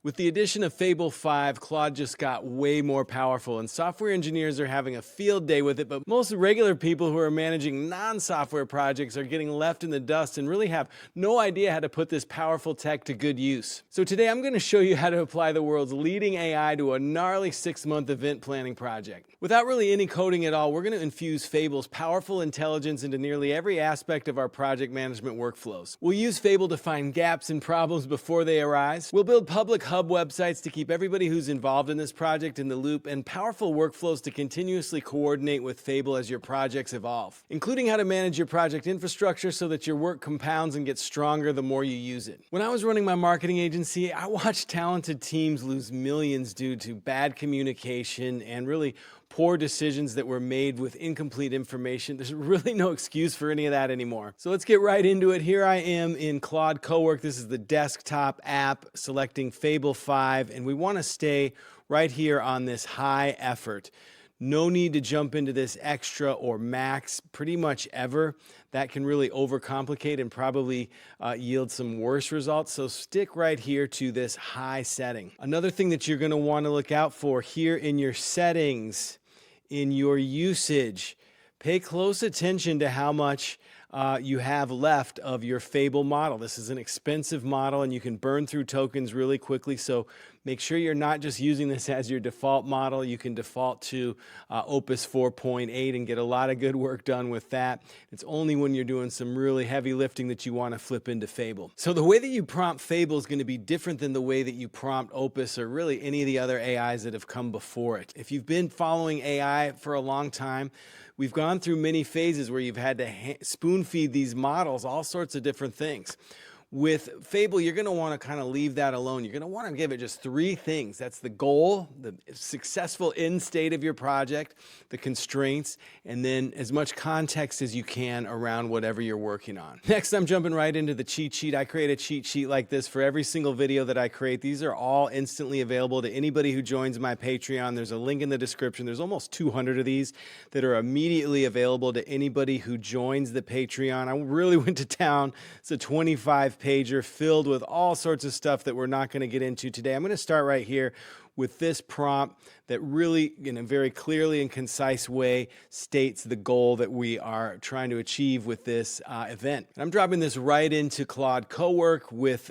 With the addition of Fable 5, Claude just got way more powerful, and software engineers are having a field day with it, but most regular people who are managing non-software projects are getting left in the dust and really have no idea how to put this powerful tech to good use. So today I'm going to show you how to apply the world's leading AI to a gnarly 6-month event planning project. Without really any coding at all, we're going to infuse Fable's powerful intelligence into nearly every aspect of our project management workflows. We'll use Fable to find gaps and problems before they arise. We'll build public hub websites to keep everybody who's involved in this project in the loop, and powerful workflows to continuously coordinate with Fable as your projects evolve, including how to manage your project infrastructure so that your work compounds and gets stronger the more you use it. When I was running my marketing agency, I watched talented teams lose millions due to bad communication and really poor decisions that were made with incomplete information. There's really no excuse for any of that anymore. So let's get right into it. Here I am in Claude Cowork. This is the desktop app, selecting Fable 5, and we want to stay right here on this high effort. No need to jump into this extra or max pretty much ever. That can really overcomplicate and probably yield some worse results. So stick right here to this high setting. Another thing that you're going to want to look out for here in your settings, in your usage, pay close attention to how much you have left of your Fable model. This is an expensive model and you can burn through tokens really quickly, so make sure you're not just using this as your default model. You can default to Opus 4.8 and get a lot of good work done with that. It's only when you're doing some really heavy lifting that you want to flip into Fable. So the way that you prompt Fable is going to be different than the way that you prompt Opus or really any of the other AIs that have come before it. If you've been following AI for a long time, we've gone through many phases where you've had to spoon feed these models all sorts of different things. With Fable, you're going to want to kind of leave that alone. You're going to want to give it just 3 things. That's the goal, the successful end state of your project, the constraints, and then as much context as you can around whatever you're working on. Next, I'm jumping right into the cheat sheet. I create a cheat sheet like this for every single video that I create. These are all instantly available to anybody who joins my Patreon. There's a link in the description. There's almost 200 of these that are immediately available to anybody who joins the Patreon. I really went to town. It's a 25-pager filled with all sorts of stuff that we're not going to get into today. I'm going to start right here with this prompt that really, in a very clearly and concise way, states the goal that we are trying to achieve with this event. And I'm dropping this right into Claude Cowork with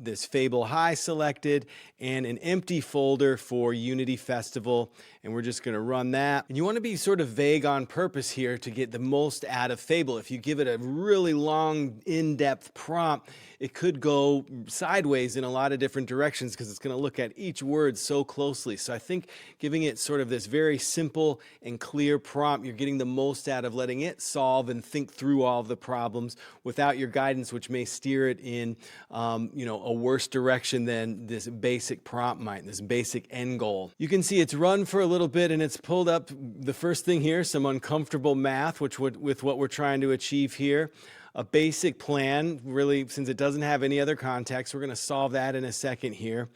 this Fable High selected and an empty folder for Unity Festival. And we're just going to run that. And you want to be sort of vague on purpose here to get the most out of Fable. If you give it a really long, in-depth prompt, it could go sideways in a lot of different directions because it's going to look at each word so closely. So I think giving it sort of this very simple and clear prompt, you're getting the most out of letting it solve and think through all of the problems without your guidance, which may steer it in a worse direction than this basic prompt might, this basic end goal. You can see it's run for a little bit and it's pulled up the first thing here, some uncomfortable math, with what we're trying to achieve here. A basic plan, really, since it doesn't have any other context. We're going to solve that in a second here.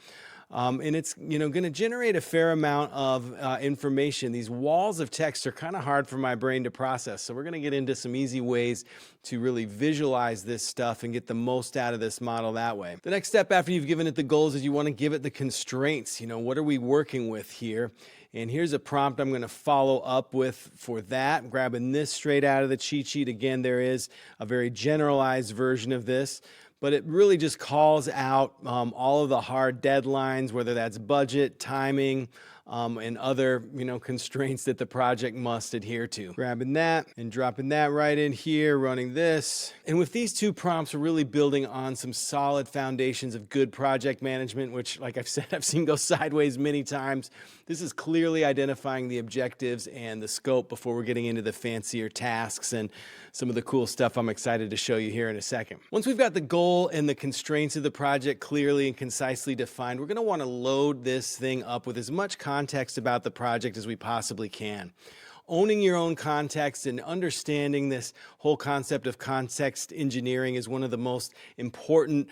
And it's going to generate a fair amount of information. These walls of text are kind of hard for my brain to process, so we're going to get into some easy ways to really visualize this stuff and get the most out of this model that way. The next step after you've given it the goals is you want to give it the constraints. What are we working with here? And here's a prompt I'm going to follow up with for that. I'm grabbing this straight out of the cheat sheet. Again, there is a very generalized version of this, but it really just calls out all of the hard deadlines, whether that's budget, timing, and other constraints that the project must adhere to. Grabbing that and dropping that right in here, running this. And with these 2 prompts, we're really building on some solid foundations of good project management, which, like I've said, I've seen go sideways many times. This is clearly identifying the objectives and the scope before we're getting into the fancier tasks and some of the cool stuff I'm excited to show you here in a second. Once we've got the goal and the constraints of the project clearly and concisely defined, we're going to want to load this thing up with as much context about the project as we possibly can. owning your own context and understanding this whole concept of context engineering is one of the most important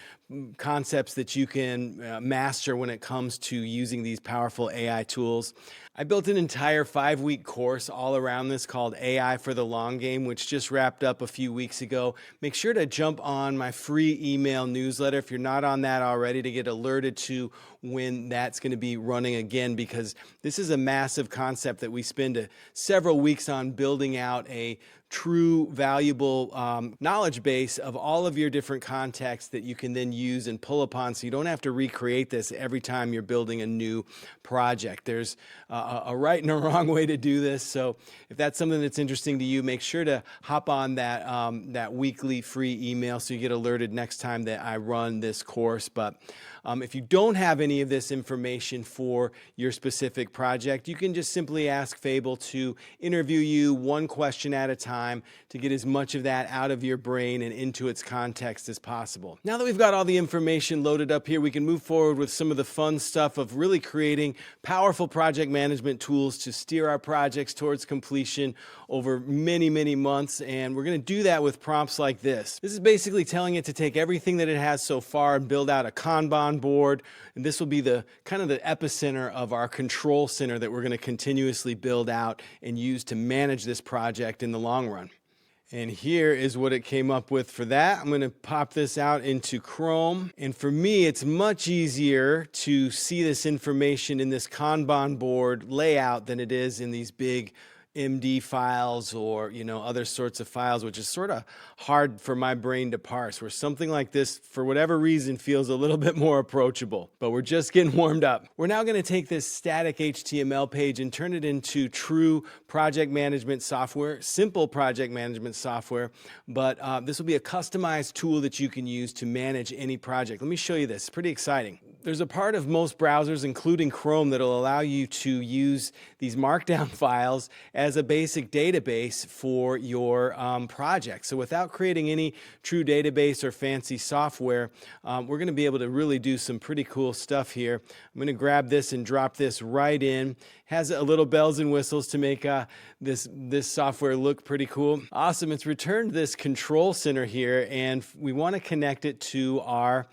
concepts that you can master when it comes to using these powerful AI tools. I built an entire 5-week course all around this called AI for the Long Game, which just wrapped up a few weeks ago. Make sure to jump on my free email newsletter if you're not on that already to get alerted to when that's going to be running again, because this is a massive concept that we spend several weeks on building out a true valuable knowledge base of all of your different contexts that you can then use and pull upon, so you don't have to recreate this every time you're building a new project. There's a right and a wrong way to do this, so if that's something that's interesting to you, make sure to hop on that weekly free email so you get alerted next time that I run this course. But if you don't have any of this information for your specific project, you can just simply ask Fable to interview you one question at a time to get as much of that out of your brain and into its context as possible. Now that we've got all the information loaded up here, we can move forward with some of the fun stuff of really creating powerful project management tools to steer our projects towards completion over many, many months. And we're going to do that with prompts like this. This is basically telling it to take everything that it has so far and build out a Kanban board. And this will be the kind of the epicenter of our control center that we're going to continuously build out and use to manage this project in the long run. And here is what it came up with for that. I'm going to pop this out into Chrome. And for me, it's much easier to see this information in this Kanban board layout than it is in these big MD files or, other sorts of files, which is sort of hard for my brain to parse, where something like this, for whatever reason, feels a little bit more approachable. But we're just getting warmed up. We're now going to take this static HTML page and turn it into true project management software, simple project management software, but this will be a customized tool that you can use to manage any project. Let me show you this. It's pretty exciting. There's a part of most browsers, including Chrome, that will allow you to use these markdown files as a basic database for your project. So without creating any true database or fancy software, we're going to be able to really do some pretty cool stuff here. I'm going to grab this and drop this right in. Has a little bells and whistles to make this software look pretty cool. Awesome. It's returned this control center here, and we want to connect it to our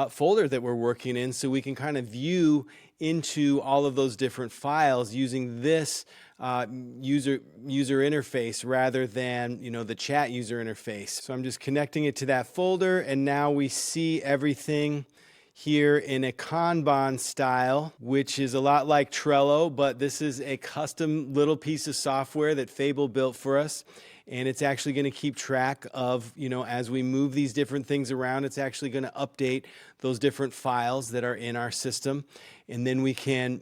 folder that we're working in, so we can kind of view into all of those different files using this user interface rather than the chat user interface. So I'm just connecting it to that folder, and now we see everything here in a Kanban style, which is a lot like Trello, but this is a custom little piece of software that Fable built for us. And it's actually going to keep track of, as we move these different things around, it's actually going to update those different files that are in our system. And then we can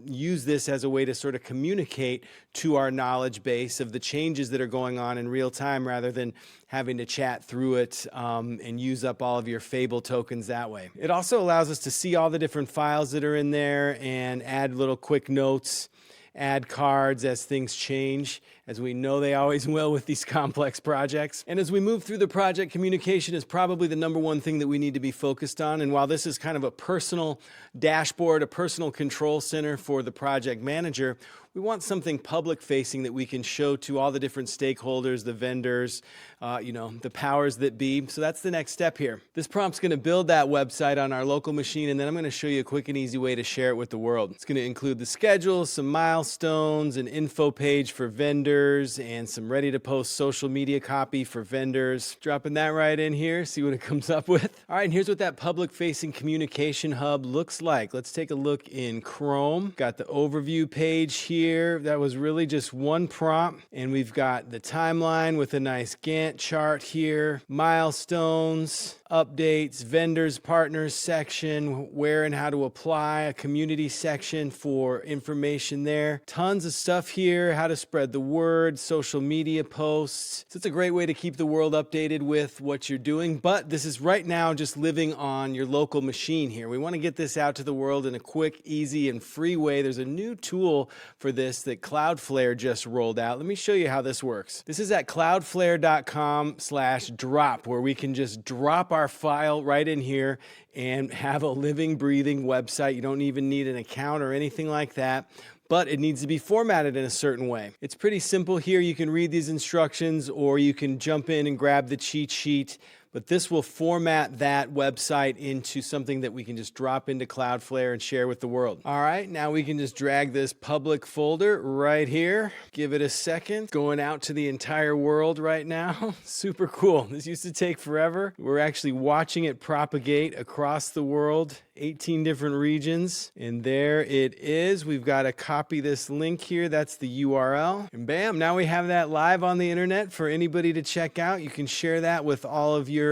use this as a way to sort of communicate to our knowledge base of the changes that are going on in real time, rather than having to chat through it and use up all of your Fable tokens that way. It also allows us to see all the different files that are in there and add little quick notes, add cards as things change, as we know they always will with these complex projects. And as we move through the project, communication is probably the number one thing that we need to be focused on. And while this is kind of a personal dashboard, a personal control center for the project manager, we want something public facing that we can show to all the different stakeholders, the vendors, the powers that be. So that's the next step here. This prompt's going to build that website on our local machine, and then I'm going to show you a quick and easy way to share it with the world. It's going to include the schedule, some milestones, an info page for vendors, and some ready to post social media copy for vendors. Dropping that right in here, see what it comes up with. All right, and here's what that public facing communication hub looks like. Let's take a look in Chrome. Got the overview page here. That was really just one prompt, and we've got the timeline with a nice Gantt chart here, milestones, updates, vendors, partners section, where and how to apply, a community section for information there. Tons of stuff here, how to spread the word, social media posts. So it's a great way to keep the world updated with what you're doing, but this is right now just living on your local machine here. We want to get this out to the world in a quick, easy, and free way. There's a new tool for this that Cloudflare just rolled out. Let me show you how this works. This is at cloudflare.com/drop, where we can just drop our jar file right in here and have a living, breathing website. You don't even need an account or anything like that, but it needs to be formatted in a certain way. It's pretty simple here. You can read these instructions or you can jump in and grab the cheat sheet, but this will format that website into something that we can just drop into Cloudflare and share with the world. All right, now we can just drag this public folder right here. Give it a second. Going out to the entire world right now. Super cool. This used to take forever. We're actually watching it propagate across the world, 18 different regions. And there it is. We've got to copy this link here. That's the URL. And bam, now we have that live on the internet for anybody to check out. You can share that with all of your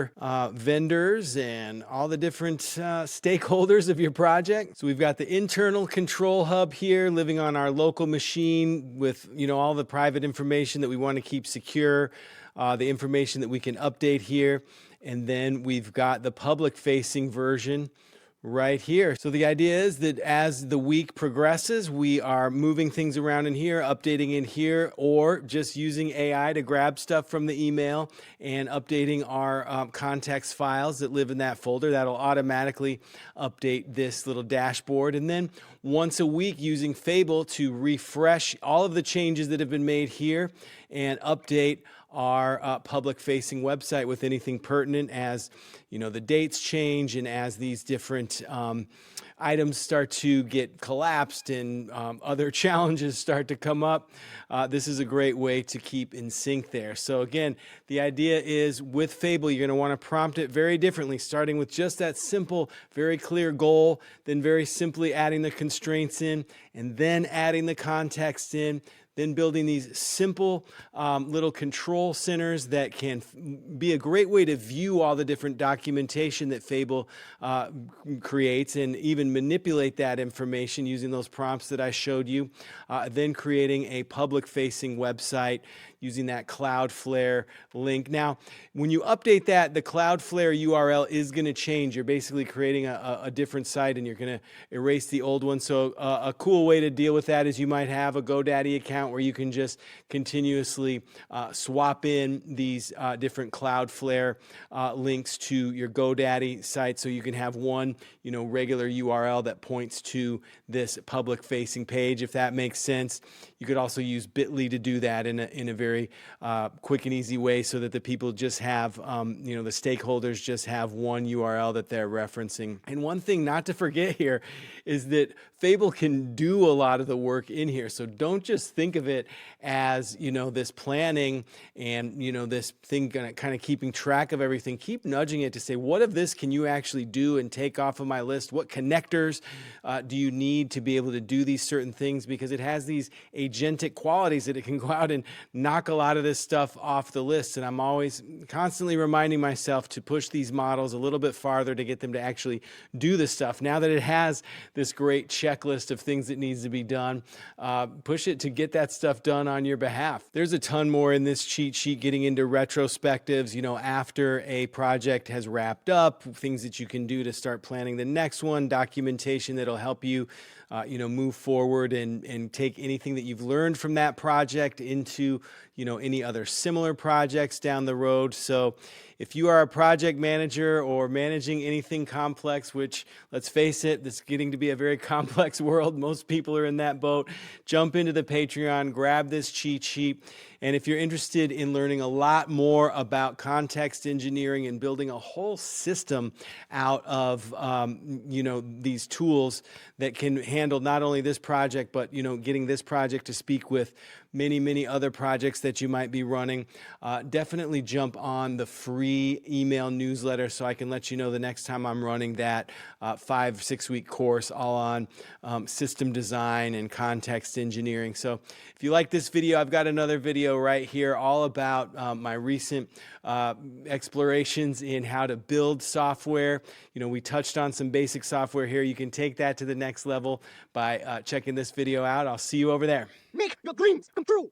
vendors and all the different stakeholders of your project. So we've got the internal control hub here, living on our local machine with, all the private information that we want to keep secure, the information that we can update here. And then we've got the public facing version right here. So the idea is that as the week progresses, we are moving things around in here, updating in here, or just using AI to grab stuff from the email and updating our context files that live in that folder. That'll automatically update this little dashboard. And then once a week using Fable to refresh all of the changes that have been made here and update our public-facing website with anything pertinent as, the dates change and as these different items start to get collapsed and other challenges start to come up. This is a great way to keep in sync there. So again, the idea is with Fable, you're going to want to prompt it very differently, starting with just that simple, very clear goal, then very simply adding the constraints in, and then adding the context in, then building these simple little control centers that can be a great way to view all the different documentation that Fable creates and even manipulate that information using those prompts that I showed you. Then creating a public-facing website using that Cloudflare link. Now, when you update that, the Cloudflare URL is going to change. You're basically creating a different site and you're going to erase the old one. So a cool way to deal with that is you might have a GoDaddy account where you can just continuously swap in these different Cloudflare links to your GoDaddy site, so you can have one, regular URL that points to this public-facing page, if that makes sense. You could also use Bitly to do that in a very quick and easy way, so that the people just have, the stakeholders just have one URL that they're referencing. And one thing not to forget here is that Fable can do a lot of the work in here. So don't just think of it as, this planning and, this thing kind of keeping track of everything. Keep nudging it to say, what of this can you actually do and take off of my list? What connectors do you need to be able to do these certain things? Because it has these agentic qualities that it can go out and knock a lot of this stuff off the list. And I'm always constantly reminding myself to push these models a little bit farther to get them to actually do the stuff. Now that it has this great checklist of things that needs to be done, push it to get that stuff done on your behalf. There's a ton more in this cheat sheet, getting into retrospectives, after a project has wrapped up, things that you can do to start planning the next one, documentation that'll help you move forward and take anything that you've learned from that project into, any other similar projects down the road. So if you are a project manager or managing anything complex, which, let's face it, it's getting to be a very complex world. Most people are in that boat. Jump into the Patreon, grab this cheat sheet. And if you're interested in learning a lot more about context engineering and building a whole system out of, these tools that can handle not only this project, but, getting this project to speak with many, many other projects that you might be running, definitely jump on the free email newsletter so I can let you know the next time I'm running that 5-6 week course all on system design and context engineering. So if you like this video, I've got another video right here all about my recent explorations in how to build software. We touched on some basic software here. You can take that to the next level by checking this video out. I'll see you over there. Make your dreams come true.